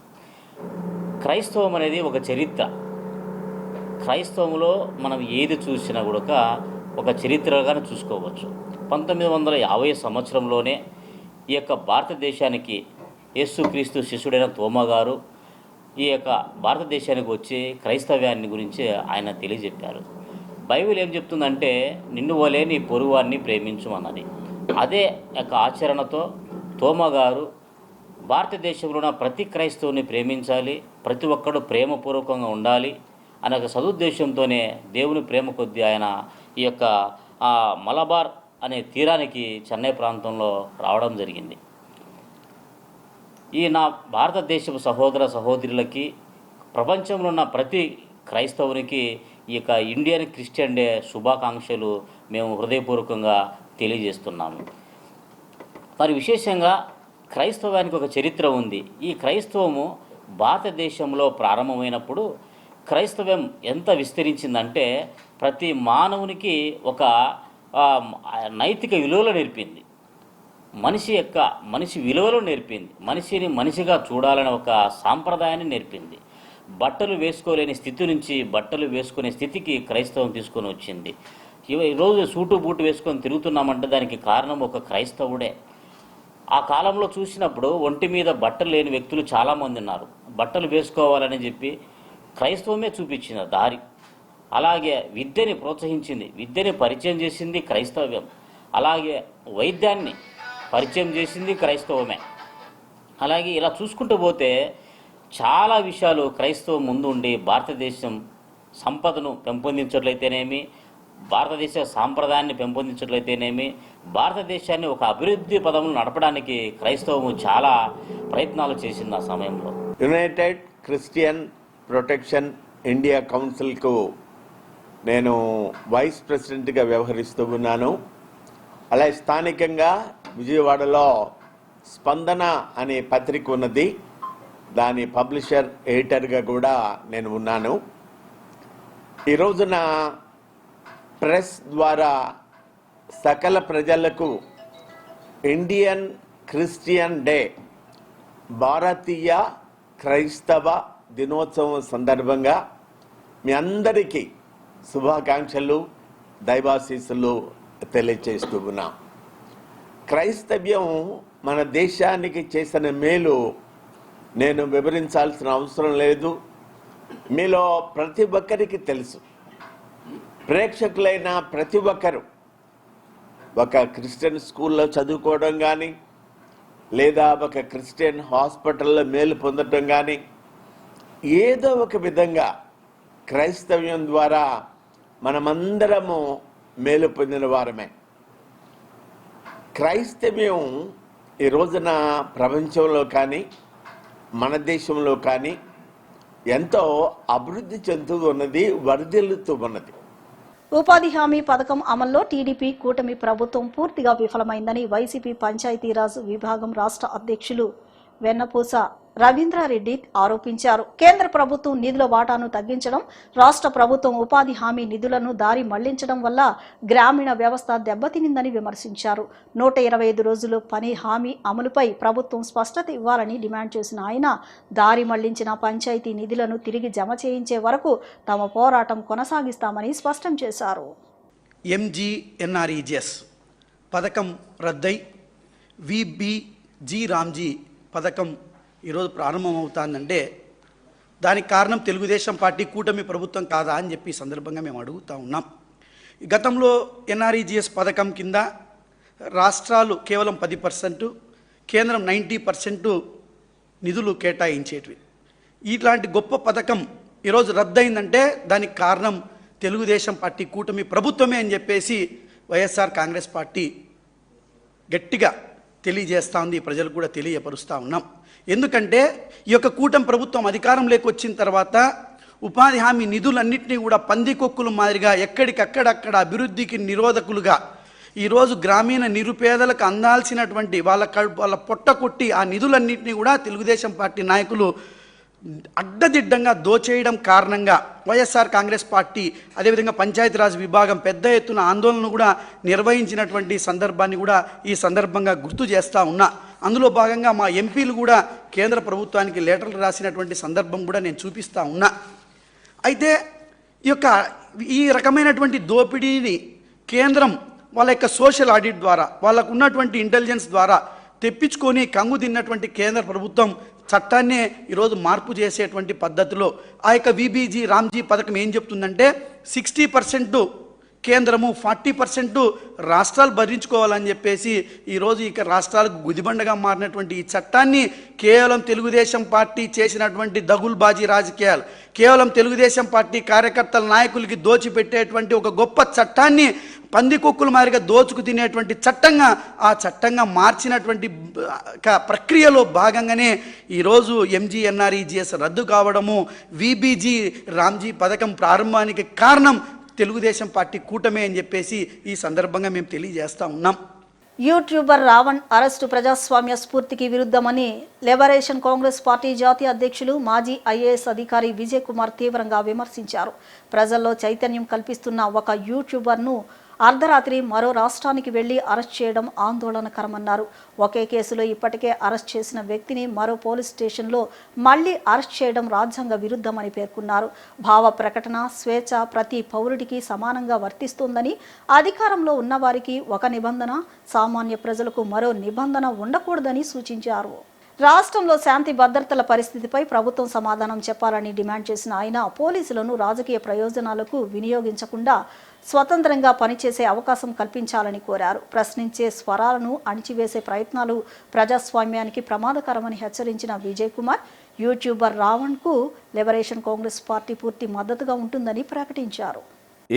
క్రైస్తవం అనేది ఒక చరిత్ర. క్రైస్తవంలో మనం ఏది చూసినా కూడా ఒక చరిత్రగానే చూసుకోవచ్చు. 1950 సంవత్సరంలోనే ఈ యొక్క భారతదేశానికి యేసుక్రీస్తు శిష్యుడైన తోమా గారు ఈ యొక్క భారతదేశానికి వచ్చి క్రైస్తవ్యాన్ని గురించి ఆయన తెలియజెప్పారు. బైబిల్ ఏం చెప్తుందంటే నిన్ను వలే నీ పొరుగువారిని ప్రేమించమన్నది. అదే యొక్క ఆచరణతో తోమా గారు భారతదేశంలో ఉన్న ప్రతి క్రైస్తవుని ప్రేమించాలి, ప్రతి ఒక్కడు ప్రేమపూర్వకంగా ఉండాలి అనే ఒక సదుద్దేశంతోనే దేవుని ప్రేమ కొద్దీ ఆయన ఈ యొక్క మలబార్ అనే తీరానికి చెన్నై ప్రాంతంలో రావడం జరిగింది. ఈ నా భారతదేశపు సహోదర సహోదరులకి, ప్రపంచంలో ఉన్న ప్రతి క్రైస్తవునికి ఈ యొక్క ఇండియన్ క్రిస్టియన్ డే శుభాకాంక్షలు మేము హృదయపూర్వకంగా తెలియజేస్తున్నాము. మరి విశేషంగా క్రైస్తవానికి ఒక చరిత్ర ఉంది. ఈ క్రైస్తవము భారతదేశంలో ప్రారంభమైనప్పుడు క్రైస్తవం ఎంత విస్తరించిందంటే ప్రతి మానవునికి ఒక నైతిక విలువలు నేర్పింది. మనిషి విలువలు నేర్పింది. మనిషిని మనిషిగా చూడాలని ఒక సాంప్రదాయాన్ని నేర్పింది. బట్టలు వేసుకోలేని స్థితి నుంచి బట్టలు వేసుకునే స్థితికి క్రైస్తవం తీసుకొని వచ్చింది. ఈరోజు సూటు బూటు వేసుకొని తిరుగుతున్నామంటే దానికి కారణం ఒక క్రైస్తవుడే. ఆ కాలంలో చూసినప్పుడు ఒంటి మీద బట్టలు లేని వ్యక్తులు చాలామంది ఉన్నారు. బట్టలు వేసుకోవాలని చెప్పి క్రైస్తవమే చూపించిన దారి. అలాగే విద్యని ప్రోత్సహించింది, విద్యని పరిచయం చేసింది క్రైస్తవ్యం. అలాగే వైద్యాన్ని పరిచయం చేసింది క్రైస్తవమే. అలాగే ఇలా చూసుకుంటూ పోతే చాలా విషయాలు క్రైస్తవం ముందు ఉండి భారతదేశం సంపదను పెంపొందించట్లయితేనేమి, భారతదేశ సాంప్రదాయాన్ని పెంపొందించట్లయితేనేమి, భారతదేశాన్ని ఒక అభివృద్ధి పదంలో నడపడానికి క్రైస్తవము చాలా ప్రయత్నాలు చేసింది ఆ సమయంలో. యునైటెడ్ క్రిస్టియన్ ప్రొటెక్షన్ ఇండియా కౌన్సిల్కు నేను వైస్ ప్రెసిడెంట్గా వ్యవహరిస్తూ ఉన్నాను. అలాగే స్థానికంగా విజయవాడలో స్పందన అనే పత్రిక ఉన్నది. దాని పబ్లిషర్ ఎడిటర్గా కూడా నేను ఉన్నాను. ఈ రోజున ప్రెస్ ద్వారా సకల ప్రజలకు ఇండియన్ క్రిస్టియన్ డే, భారతీయ క్రైస్తవ దినోత్సవం సందర్భంగా మీ అందరికీ శుభాకాంక్షలు, దైవాశీస్సులు తెలియచేస్తూ ఉన్నాం. క్రైస్తవ్యం మన దేశానికి చేసిన మేలు నేను వివరించాల్సిన అవసరం లేదు. మీలో ప్రతి ఒక్కరికి తెలుసు. ప్రేక్షకులైన ప్రతి ఒక్కరు ఒక క్రిస్టియన్ స్కూల్లో చదువుకోవడం కానీ, లేదా ఒక క్రిస్టియన్ హాస్పిటల్లో మేలు పొందడం కానీ, ఏదో ఒక విధంగా క్రైస్తవ్యం ద్వారా మనమందరము మేలు పొందిన వారమే. క్రైస్తవ్యం ఈ రోజున ప్రపంచంలో కానీ మన దేశంలో కానీ ఎంతో అభివృద్ధి చెందుతూ ఉన్నది, వర్ధిల్లుతూ ఉన్నది. ఉపాధి హామీ పథకం అమల్లో టీడీపీ కూటమి ప్రభుత్వం పూర్తిగా విఫలమైందని వైసీపీ పంచాయతీరాజ్ విభాగం రాష్ట్ర అధ్యక్షులు వెన్నపూస రవీంద్రారెడ్డి ఆరోపించారు. కేంద్ర ప్రభుత్వం నిధుల వాటాను తగ్గించడం, రాష్ట్ర ప్రభుత్వం ఉపాధి హామీ నిధులను దారి మళ్లించడం వల్ల గ్రామీణ వ్యవస్థ దెబ్బతినిందని విమర్శించారు. 125 రోజులు పని హామీ అమలుపై ప్రభుత్వం స్పష్టత ఇవ్వాలని డిమాండ్ చేసిన ఆయన, దారి మళ్లించిన పంచాయతీ నిధులను తిరిగి జమ చేయించే వరకు తమ పోరాటం కొనసాగిస్తామని స్పష్టం చేశారు. ఎంజీఎన్ఆర్ఈజీఎస్ పథకం రద్దై విబిజీ రామ్జీ పథకం ఈరోజు ప్రారంభమవుతుందంటే దానికి కారణం తెలుగుదేశం పార్టీ కూటమి ప్రభుత్వం కాదా అని చెప్పి సందర్భంగా మేము అడుగుతూ ఉన్నాం. గతంలో ఎన్ఆర్ఈజీఎస్ పథకం కింద రాష్ట్రాలు కేవలం 10%, కేంద్రం 90% నిధులు కేటాయించేటివి. ఇట్లాంటి గొప్ప పథకం ఈరోజు రద్దయిందంటే దానికి కారణం తెలుగుదేశం పార్టీ కూటమి ప్రభుత్వమే అని చెప్పేసి వైఎస్ఆర్ కాంగ్రెస్ పార్టీ గట్టిగా తెలియజేస్తూ ఉంది, ప్రజలకు కూడా తెలియపరుస్తూ ఉన్నాం. ఎందుకంటే ఈ యొక్క కూటమి ప్రభుత్వం అధికారంలోకి వచ్చిన తర్వాత ఉపాధి హామీ నిధులన్నింటినీ కూడా పందికొక్కుల మాదిరిగా ఎక్కడికక్కడక్కడ అభివృద్ధికి నిరోధకులుగా ఈరోజు గ్రామీణ నిరుపేదలకు అందాల్సినటువంటి వాళ్ళ పొట్ట కొట్టి ఆ నిధులన్నింటినీ కూడా తెలుగుదేశం పార్టీ నాయకులు అడ్డదిడ్డంగా దోచేయడం కారణంగా వైఎస్ఆర్ కాంగ్రెస్ పార్టీ అదేవిధంగా పంచాయతీరాజ్ విభాగం పెద్ద ఎత్తున ఆందోళన కూడా నిర్వహించినటువంటి సందర్భాన్ని కూడా ఈ సందర్భంగా గుర్తు చేస్తూ ఉన్నా. అందులో భాగంగా మా ఎంపీలు కూడా కేంద్ర ప్రభుత్వానికి లెటర్లు రాసినటువంటి సందర్భం కూడా నేను చూపిస్తూ ఉన్నా. అయితే ఈ రకమైనటువంటి దోపిడీని కేంద్రం వాళ్ళ యొక్క సోషల్ ఆడిట్ ద్వారా వాళ్ళకు ఉన్నటువంటి ఇంటెలిజెన్స్ ద్వారా తెప్పించుకొని కంగు తిన్నటువంటి కేంద్ర ప్రభుత్వం చట్టాన్నే ఈరోజు మార్పు చేసేటువంటి పద్ధతిలో ఆ యొక్క విబీజీ రామ్జీ పథకం ఏం చెప్తుందంటే 60% కేంద్రము 40% రాష్ట్రాలు భరించుకోవాలని చెప్పేసి ఈరోజు ఇక రాష్ట్రాలకు గుదిబండగా మారినటువంటి ఈ చట్టాన్ని కేవలం తెలుగుదేశం పార్టీ చేసినటువంటి దగుల్బాజీ రాజకీయాలు, కేవలం తెలుగుదేశం పార్టీ కార్యకర్తల నాయకులకి దోచిపెట్టేటువంటి ఒక గొప్ప చట్టాన్ని పందికొక్కుల మాదిరిగా దోచుకు తినేటువంటి చట్టంగా మార్చినటువంటి ప్రక్రియలో భాగంగానే ఈరోజు ఎంజీఎన్ఆర్ఈజీఎస్ రద్దు కావడము, విబీజీ రామ్జీ పథకం ప్రారంభానికి కారణం తెలుగుదేశం పార్టీ కూటమే అని చెప్పేసి ఈ సందర్భంగా మేము తెలియజేస్తూ ఉన్నాం. యూట్యూబర్ రావణ్ అరెస్టు ప్రజాస్వామ్య స్ఫూర్తికి విరుద్ధమని లిబరేషన్ కాంగ్రెస్ పార్టీ జాతీయ అధ్యక్షులు మాజీ ఐఏఎస్ అధికారి విజయ్ కుమార్ తీవ్రంగా విమర్శించారు. ప్రజల్లో చైతన్యం కల్పిస్తున్న ఒక యూట్యూబర్ను అర్ధరాత్రి మరో రాష్ట్రానికి వెళ్లి అరెస్ట్ చేయడం ఆందోళనకరమన్నారు. ఒకే కేసులో ఇప్పటికే అరెస్ట్ చేసిన వ్యక్తిని మరో పోలీస్ స్టేషన్లో మళ్లీ అరెస్ట్ చేయడం రాజ్యాంగ విరుద్ధమని పేర్కొన్నారు. భావ ప్రకటన స్వేచ్ఛ ప్రతి పౌరుడికి సమానంగా వర్తిస్తుందని, అధికారంలో ఉన్నవారికి ఒక నిబంధన, సామాన్య ప్రజలకు మరో నిబంధన ఉండకూడదని సూచించారు. రాష్ట్రంలో శాంతి భద్రతల పరిస్థితిపై ప్రభుత్వం సమాధానం చెప్పాలని డిమాండ్ చేసిన ఆయన పోలీసులను రాజకీయ ప్రయోజనాలకు వినియోగించకుండా స్వతంత్రంగా పనిచేసే అవకాశం కల్పించాలని కోరారు. ప్రశ్నించే స్వరాలను అణిచివేసే ప్రయత్నాలు ప్రజాస్వామ్యానికి ప్రమాదకరమని హెచ్చరించిన విజయ్ కుమార్ యూట్యూబర్ రావణ్కు లిబరేషన్ కాంగ్రెస్ పార్టీ పూర్తి మద్దతుగా ఉంటుందని ప్రకటించారు.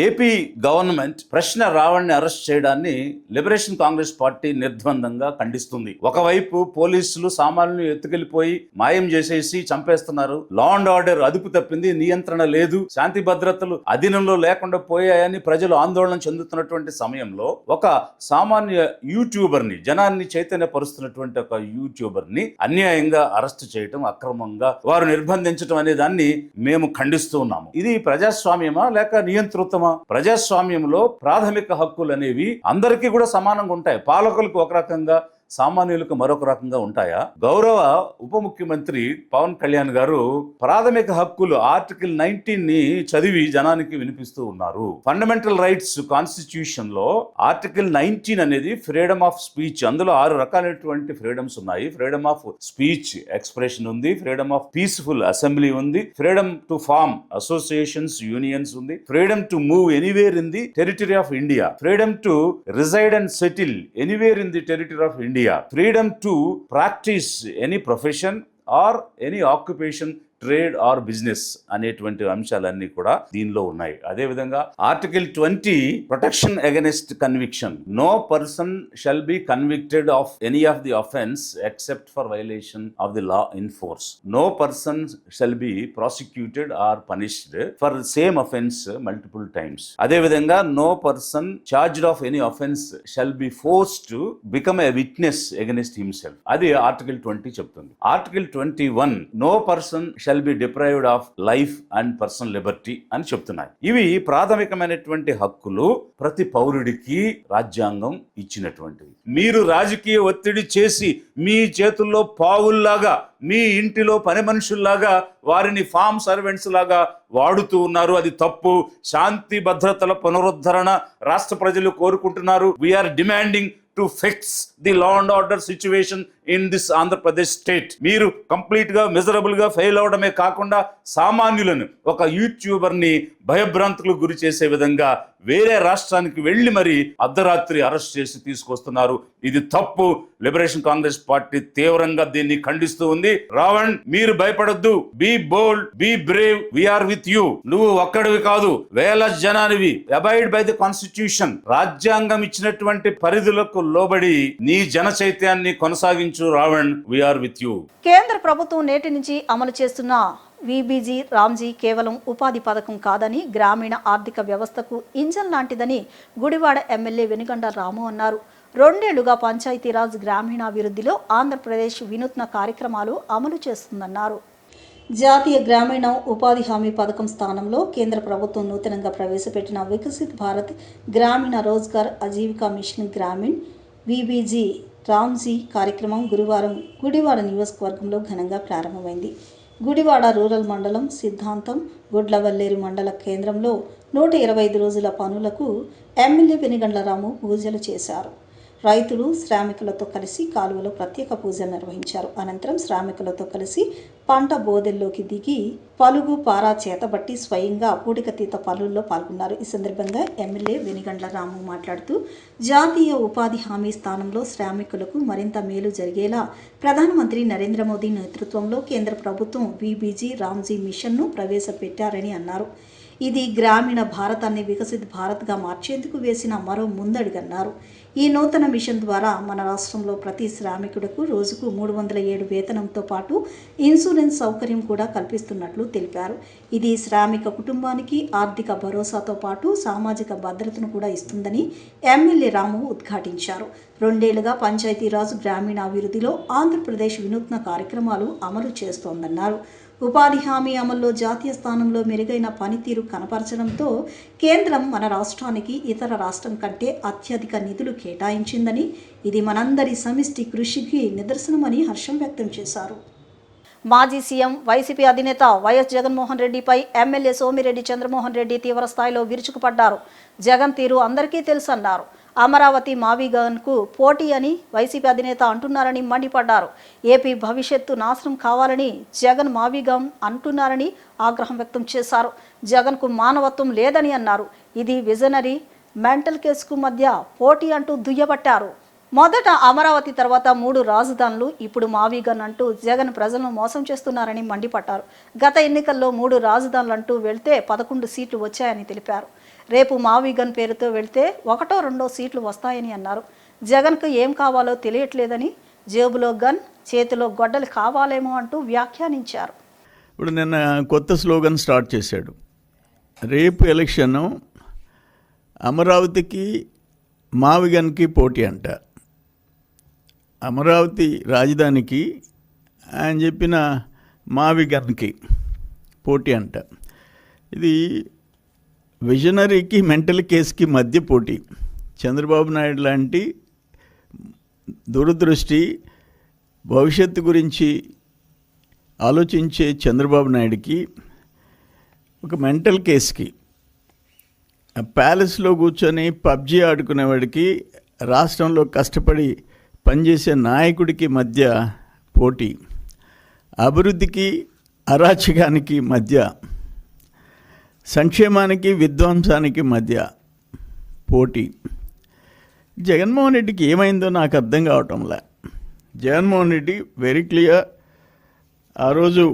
ఏపీ గవర్నమెంట్ ప్రశ్న రావణ్ని అరెస్ట్ చేయడాన్ని లిబరేషన్ కాంగ్రెస్ పార్టీ నిర్ద్వందంగా ఖండిస్తుంది. ఒకవైపు పోలీసులు సామాన్యులు ఎత్తుకెళ్లిపోయి మాయం చేసేసి చంపేస్తున్నారు, లా అండ్ ఆర్డర్ అదుపు తప్పింది, నియంత్రణ లేదు, శాంతి భద్రతలు అధీనంలో లేకుండా పోయాయని ప్రజలు ఆందోళన చెందుతున్నటువంటి సమయంలో ఒక సామాన్య యూట్యూబర్ని, జనాన్ని చైతన్యపరుస్తున్నటువంటి ఒక యూట్యూబర్ని అన్యాయంగా అరెస్ట్ చేయటం, అక్రమంగా వారు నిర్బంధించడం అనే దాన్ని మేము ఖండిస్తూ ఉన్నాము. ఇది ప్రజాస్వామ్యమా లేక నియంతృత్వమా? ప్రజాస్వామ్యంలో ప్రాథమిక హక్కులు అనేవి అందరికీ కూడా సమానంగా ఉంటాయి. పాలకులకు ఒక రకంగా, సామాన్యులకు మరొక రకంగా ఉంటాయా? గౌరవ ఉప ముఖ్యమంత్రి పవన్ కళ్యాణ్ గారు ప్రాథమిక హక్కులు ఆర్టికల్ 19ని చదివి జనానికి వినిపిస్తూ ఉన్నారు. ఫండమెంటల్ రైట్స్ కాన్స్టిట్యూషన్ లో ఆర్టికల్ 19 అనేది ఫ్రీడమ్ ఆఫ్ స్పీచ్. అందులో 6 రకాలైనటువంటి ఫ్రీడమ్స్ ఉన్నాయి. ఫ్రీడమ్ ఆఫ్ స్పీచ్ ఎక్స్ప్రెషన్ ఉంది, ఫ్రీడమ్ ఆఫ్ పీస్ఫుల్ అసెంబ్లీ ఉంది, freedom to form associations unions ఉంది, freedom to move anywhere in the territory of India, freedom to reside and settle anywhere in the territory of India, freedom to practice any profession or any occupation, trade or business అనేటువంటి అంశాలన్నీ కూడా దీనిలో ఉన్నాయి. అదేవిధంగా article 20 protection against conviction. No person shall be convicted of any of the offence except for violation of the law in force. No person shall be prosecuted or punished for same offence multiple times. అదేవిధంగా no person charged of any offence shall be forced to become a witness against himself. అది ఆర్టికల్ 20 చెప్తుంది. Article 21 no person shall be deprived of life and personal liberty అని చెప్తున్నాయి. ఇవి ప్రాథమికమైనటువంటి హక్కులు, ప్రతి పౌరుడికి రాజ్యాంగం ఇచ్చినటువంటివి. మీరు రాజకీయ ఒత్తిడి చేసి మీ చేతుల్లో పావుల్లాగా, మీ ఇంటిలో పని మనుషుల్లాగా వారిని ఫామ్ సర్వెంట్స్ లాగా వాడుతూ ఉన్నారు. అది తప్పు. శాంతి భద్రతల పునరుద్ధరణ రాష్ట్ర ప్రజలు కోరుకుంటున్నారు. We are demanding to fix the law and order situation in this Andhra Pradesh state. మీరు కంప్లీట్ గా మిజరబుల్ గా ఫెయిల్ అవడమే కాకుండా సామాన్యులను, ఒక యూట్యూబర్ని భయభ్రాంతులకు గురి చేసే విధంగా వేరే రాష్ట్రానికి వెళ్లి మరి అర్ధరాత్రి అరెస్ట్ చేసి తీసుకొస్తున్నారు. ఇది తప్పు. లిబరేషన్ కాంగ్రెస్ పార్టీ తీవ్రంగా దీన్ని ఖండిస్తూ ఉంది. రావణ్, మీరు భయపడొద్దు. Be bold, be brave, we are with you. నువ్వు ఒక్కడివి కాదు, వేల జనానివి. Abide by the constitution. రాజ్యాంగం ఇచ్చినటువంటి పరిధులకు లోబడి నీ జన చైత్యాన్ని కొనసాగించు రావణ్. We are with you. కేంద్ర ప్రభుత్వం నేటి నుంచి అమలు చేస్తున్న వీబీజీ రామ్జీ కేవలం ఉపాధి పథకం కాదని, గ్రామీణ ఆర్థిక వ్యవస్థకు ఇంజన్ లాంటిదని గుడివాడ ఎమ్మెల్యే వెనుగండ రాము అన్నారు. 2 ఏళ్లుగా పంచాయతీరాజ్ గ్రామీణాభివృద్ధిలో ఆంధ్రప్రదేశ్ వినూత్న కార్యక్రమాలు అమలు చేస్తుందన్నారు. జాతీయ గ్రామీణ ఉపాధి హామీ పథకం స్థానంలో కేంద్ర ప్రభుత్వం నూతనంగా ప్రవేశపెట్టిన వికసిత్ భారత్ గ్రామీణ రోజ్గార్ ఆజీవికా మిషన్ గ్రామీణ్ వీబీజీ రామ్జీ కార్యక్రమం గురువారం గుడివాడ నియోజకవర్గంలో ఘనంగా ప్రారంభమైంది. గుడివాడ రూరల్ మండలం సిద్ధాంతం గుడ్లవల్లేరు మండల కేంద్రంలో 125 రోజుల పనులకు ఎమ్మెల్యే వెనుగండ్ల రాము పూజలు చేశారు. రైతులు శ్రామికులతో కలిసి కాలువలో ప్రత్యేక పూజలు నిర్వహించారు. అనంతరం శ్రామికులతో కలిసి పంట బోదెల్లోకి దిగి పలుగు పారా చేతబట్టి స్వయంగా పూడికతీత పనుల్లో పాల్గొన్నారు. ఈ సందర్భంగా ఎమ్మెల్యే వెనుగండ్ల రాము మాట్లాడుతూ జాతీయ ఉపాధి హామీ స్థానంలో శ్రామికులకు మరింత మేలు జరిగేలా ప్రధానమంత్రి నరేంద్ర మోదీ నేతృత్వంలో కేంద్ర ప్రభుత్వం వీబీజీ రామ్జీ మిషన్ను ప్రవేశపెట్టారని అన్నారు. ఇది గ్రామీణ భారతాన్ని వికసిత్ భారత్గా మార్చేందుకు వేసిన మరో ముందడుగన్నారు. ఈ నూతన మిషన్ ద్వారా మన రాష్ట్రంలో ప్రతి శ్రామికుడుకు రోజుకు 307 వేతనంతో పాటు ఇన్సూరెన్స్ సౌకర్యం కూడా కల్పిస్తున్నట్లు తెలిపారు. ఇది శ్రామిక కుటుంబానికి ఆర్థిక భరోసాతో పాటు సామాజిక భద్రతను కూడా ఇస్తుందని ఎమ్మెల్యే రాము ఉద్ఘాటించారు. 2 ఏళ్లుగా పంచాయతీరాజ్ గ్రామీణాభివృద్ధిలో ఆంధ్రప్రదేశ్ వినూత్న కార్యక్రమాలు అమలు చేస్తోందన్నారు. ఉపాధి హామీ అమల్లో జాతీయ స్థానంలో మెరుగైన పనితీరు కనపరచడంతో కేంద్రం మన రాష్ట్రానికి ఇతర రాష్ట్రం కంటే అత్యధిక నిధులు కేటాయించిందని, ఇది మనందరి సమిష్టి కృషికి నిదర్శనమని హర్షం వ్యక్తం చేశారు. మాజీ సీఎం వైసీపీ అధినేత వైఎస్ జగన్మోహన్ రెడ్డిపై ఎమ్మెల్యే సోమిరెడ్డి చంద్రమోహన్ రెడ్డి తీవ్రస్థాయిలో విరుచుకుపడ్డారు. జగన్ తీరు అందరికీ తెలుసన్నారు. అమరావతి మావిగన్కు పోటీ అని వైసీపీ అధినేత అంటున్నారని మండిపడ్డారు. ఏపీ భవిష్యత్తు నాశనం కావాలని జగన్ మావిగన్ అంటున్నారని ఆగ్రహం వ్యక్తం చేశారు. జగన్కు మానవత్వం లేదని అన్నారు. ఇది విజనరీ మెంటల్ కేసుకు మధ్య పోటీ అంటూ దుయ్యబట్టారు. మొదట అమరావతి తర్వాత 3 రాజధానులు, ఇప్పుడు మావిగన్ అంటూ జగన్ ప్రజలను మోసం చేస్తున్నారని మండిపడ్డారు. గత ఎన్నికల్లో 3 రాజధానులు అంటూ వెళ్తే 11 సీట్లు వచ్చాయని తెలిపారు. రేపు మావిగన్ పేరుతో వెళ్తే 1-2 సీట్లు వస్తాయని అన్నారు. జగన్కు ఏం కావాలో తెలియట్లేదని, జేబులో గన్ చేతిలో గొడ్డలు కావాలేమో అంటూ వ్యాఖ్యానించారు. ఇప్పుడు నిన్న కొత్త స్లోగన్ స్టార్ట్ చేశాడు. రేపు ఎలక్షన్ అమరావతికి మావిగన్కి పోటీ అంట. అమరావతి రాజధానికి ఆయన చెప్పిన మావిగన్కి పోటీ అంట. ఇది విజనరీకి మెంటల్ కేసుకి మధ్య పోటీ. చంద్రబాబు నాయుడు లాంటి దూరదృష్టి, భవిష్యత్తు గురించి ఆలోచించే చంద్రబాబు నాయుడికి ఒక మెంటల్ కేసుకి, ప్యాలెస్లో కూర్చొని పబ్జీ ఆడుకునేవాడికి, రాష్ట్రంలో కష్టపడి పనిచేసే నాయకుడికి మధ్య పోటీ. అభివృద్ధికి అరాచకానికి మధ్య, సంక్షేమానికి విధ్వంసానికి మధ్య పోటీ. జగన్మోహన్ రెడ్డికి ఏమైందో నాకు అర్థం కావటంలే. జగన్మోహన్ రెడ్డి వెరీ క్లియర్, ఆ రోజు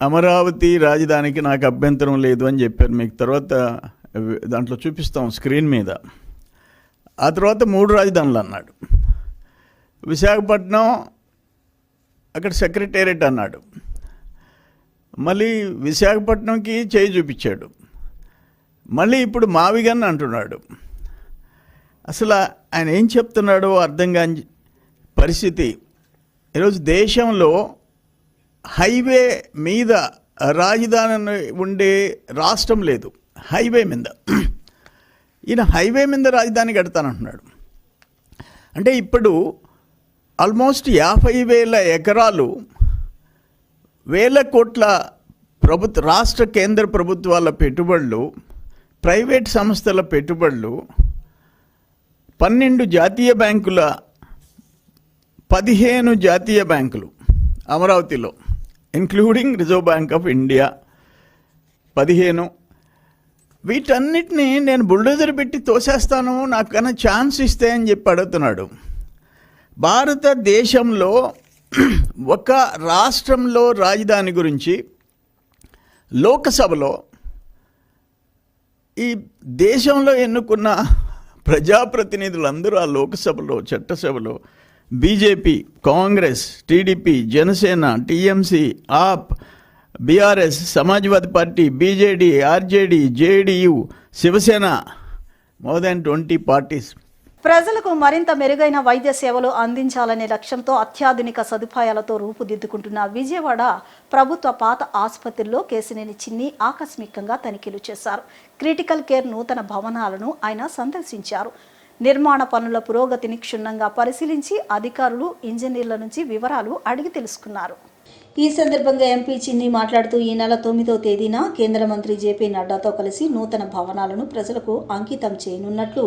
అమరావతి రాజధానికి నాకు అభ్యంతరం లేదు అని చెప్పారు. మీకు తర్వాత దాంట్లో చూపిస్తాం స్క్రీన్ మీద. ఆ తర్వాత 3 రాజధానులు అన్నాడు. విశాఖపట్నం అక్కడ సెక్రటేరియట్ అన్నాడు. మళ్ళీ విశాఖపట్నంకి చేయి చూపించాడు. మళ్ళీ ఇప్పుడు మావిగన్ అంటున్నాడు. అసలు ఆయన ఏం చెప్తున్నాడో అర్థం కాని పరిస్థితి. ఈరోజు దేశంలో హైవే మీద రాజధాని ఉండే రాష్ట్రం లేదు. హైవే మీద ఈయన హైవే మీద రాజధాని కడతానంటున్నాడు. అంటే ఇప్పుడు ఆల్మోస్ట్ 50,000 ఎకరాలు, వేల కోట్ల రాష్ట్ర కేంద్ర ప్రభుత్వాల పెట్టుబడులు, ప్రైవేట్ సంస్థల పెట్టుబడులు, 12 జాతీయ బ్యాంకుల 15 జాతీయ బ్యాంకులు అమరావతిలో, including reserve bank of India 15. వీటన్నిటినీ నేను బుల్డోజర్ పెట్టి తోసేస్తాను, నాకు కన్నా ఛాన్స్ ఇస్తే అని చెప్పి అడుగుతున్నాడు. భారతదేశంలో ఒక రాష్ట్రంలో రాజధాని గురించి లోకసభలో ఈ దేశంలో ఎన్నుకున్న ప్రజాప్రతినిధులందరూ ఆ లోకసభలో, చట్టసభలో BJP, Congress, TDP, Janasena, TMC, AAP, BRS, Samajwadi Party, BJD, RJD, JDU, Shivsena, more than 20 parties. ప్రజలకు మరింత మెరుగైన వైద్య సేవలు అందించాలనే లక్ష్యంతో అత్యాధునిక సదుపాయాలతో రూపుదిద్దుకుంటున్న విజయవాడ ప్రభుత్వ పాత ఆసుపత్రిలో కేశినేని చిన్ని ఆకస్మికంగా తనిఖీలు చేశారు. క్రిటికల్ కేర్ నూతన భవనాలను ఆయన సందర్శించారు. నిర్మాణ పనుల పురోగతిని క్షుణ్ణంగా పరిశీలించి అధికారులు, ఇంజనీర్ల నుంచి వివరాలు అడిగి తెలుసుకున్నారు. ఈ సందర్భంగా ఎంపీ చిన్ని మాట్లాడుతూ ఈ నెల 9వ తేదీన కేంద్ర మంత్రి జేపీ నడ్డాతో కలిసి నూతన భవనాలను ప్రజలకు అంకితం చేయనున్నట్లు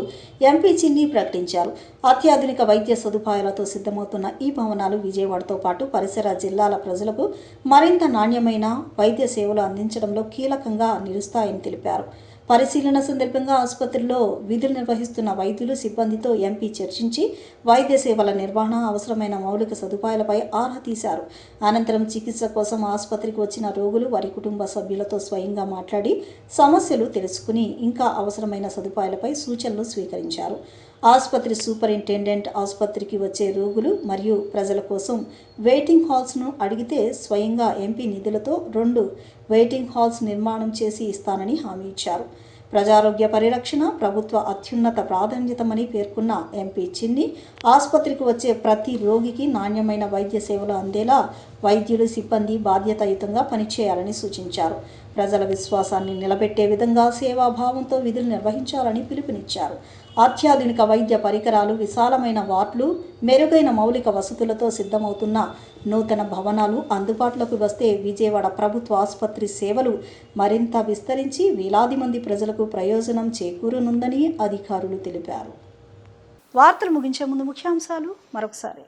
ఎంపీ చిన్ని ప్రకటించారు. అత్యాధునిక వైద్య సదుపాయాలతో సిద్ధమవుతున్న ఈ భవనాలు విజయవాడతో పాటు పరిసర జిల్లాల ప్రజలకు మరింత నాణ్యమైన వైద్య సేవలు అందించడంలో కీలకంగా నిలుస్తాయని తెలిపారు. పరిశీలన సందర్భంగా ఆసుపత్రిలో విధులు నిర్వహిస్తున్న వైద్యులు, సిబ్బందితో ఎంపీ చర్చించి వైద్య సేవల నిర్వహణ, అవసరమైన మౌలిక సదుపాయాలపై ఆరా తీశారు. అనంతరం చికిత్స కోసం ఆసుపత్రికి వచ్చిన రోగులు, వారి కుటుంబ సభ్యులతో స్వయంగా మాట్లాడి సమస్యలు తెలుసుకుని ఇంకా అవసరమైన సదుపాయాలపై సూచనలు స్వీకరించారు. ఆసుపత్రి సూపరింటెండెంట్ ఆసుపత్రికి వచ్చే రోగులు మరియు ప్రజల కోసం వెయిటింగ్ హాల్స్ను అడిగితే స్వయంగా ఎంపీ నిధులతో 2 వెయిటింగ్ హాల్స్ నిర్మాణం చేసి ఇస్తానని హామీ ఇచ్చారు. ప్రజారోగ్య పరిరక్షణ ప్రభుత్వ అత్యున్నత ప్రాధాన్యతమని పేర్కొన్న ఎంపీ చిన్ని ఆసుపత్రికి వచ్చే ప్రతి రోగికి నాణ్యమైన వైద్య సేవలు అందేలా వైద్యులు, సిబ్బంది బాధ్యతాయుతంగా పనిచేయాలని సూచించారు. ప్రజల విశ్వాసాన్ని నిలబెట్టే విధంగా సేవాభావంతో విధులు నిర్వహించాలని పిలుపునిచ్చారు. అత్యాధునిక వైద్య పరికరాలు, విశాలమైన వార్డులు, మెరుగైన మౌలిక వసతులతో సిద్ధమవుతున్న నూతన భవనాలు అందుబాటులోకి వస్తే విజయవాడ ప్రభుత్వ ఆసుపత్రి సేవలు మరింత విస్తరించి వేలాది మంది ప్రజలకు ప్రయోజనం చేకూరనుందని అధికారులు తెలిపారు. వార్తలు ముగించే ముందు ముఖ్యాంశాలు మరొకసారి.